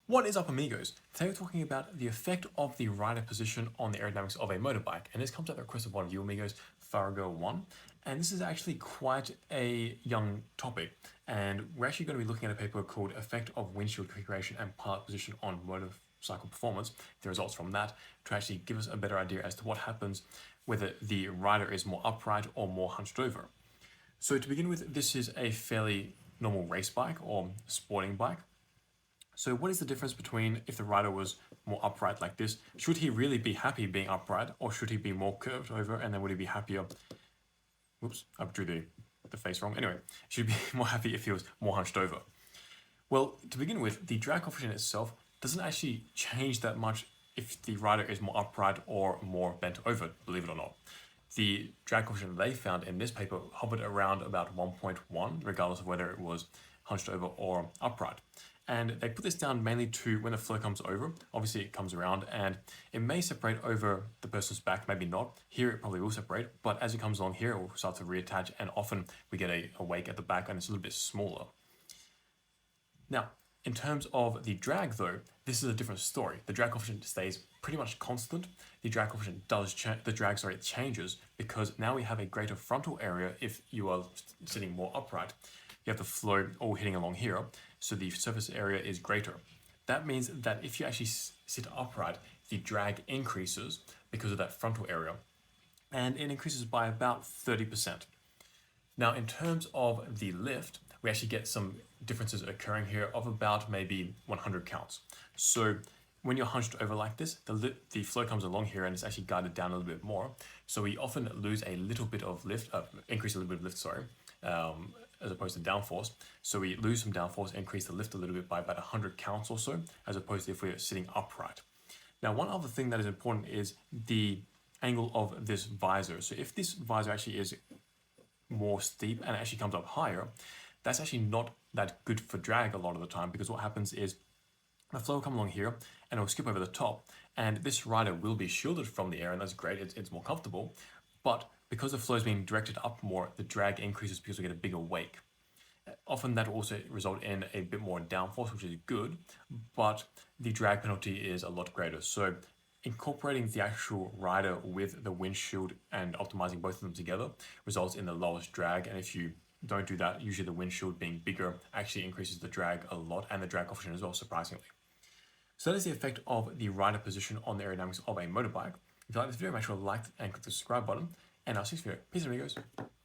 What is up, amigos? Today we're talking about the effect of the rider position on the aerodynamics of a motorbike, and this comes at the request of one of you amigos, Fargo1, and this is actually quite a young topic, and we're actually going to be looking at a paper called Effect of Windshield Configuration and Pilot Position on Motorcycle Performance, the results from that, to actually give us a better idea as to what happens whether the rider is more upright or more hunched over. So to begin with, this is a fairly normal race bike or sporting bike. So what is the difference between if the rider was more upright like this? Should he really be happy being upright, or should he be more curved over, and then would he be happier? Whoops, I drew the face wrong. Anyway, should he be more happy if he was more hunched over? Well, to begin with, the drag coefficient itself doesn't actually change that much if the rider is more upright or more bent over, believe it or not. The drag coefficient they found in this paper hovered around about 1.1, regardless of whether it was hunched over or upright. And they put this down mainly to when the flow comes over. Obviously it comes around and it may separate over the person's back, maybe not. Here it probably will separate, but as it comes along here, it will start to reattach, and often we get a wake at the back and it's a little bit smaller. Now, in terms of the drag though, this is a different story. The drag coefficient stays pretty much constant. The drag coefficient does change, it changes because now we have a greater frontal area if you are sitting more upright. You have the flow all hitting along here, so the surface area is greater. That means that if you actually sit upright, the drag increases because of that frontal area, and it increases by about 30%. Now, in terms of the lift, we actually get some differences occurring here of about maybe 100 counts. So when you're hunched over like this, the flow comes along here and it's actually guided down a little bit more. So we often lose a little bit of lift, increase a little bit of lift, sorry, as opposed to downforce. So we lose some downforce, increase the lift a little bit by about 100 counts or so, as opposed to if we're sitting upright. Now, one other thing that is important is the angle of this visor. So if this visor actually is more steep and it actually comes up higher, that's actually not that good for drag a lot of the time, because what happens is the flow will come along here and it will skip over the top, and this rider will be shielded from the air, and that's great, it's more comfortable, but because the flow is being directed up more, the drag increases because we get a bigger wake. Often that will also result in a bit more downforce, which is good, but the drag penalty is a lot greater. So incorporating the actual rider with the windshield and optimizing both of them together results in the lowest drag, and if you don't do that, usually the windshield being bigger actually increases the drag a lot, and the drag coefficient as well, surprisingly. So that is the effect of the rider position on the aerodynamics of a motorbike. If you like this video, make sure to like and click the subscribe button, and I'll see you in the video. Peace, amigos.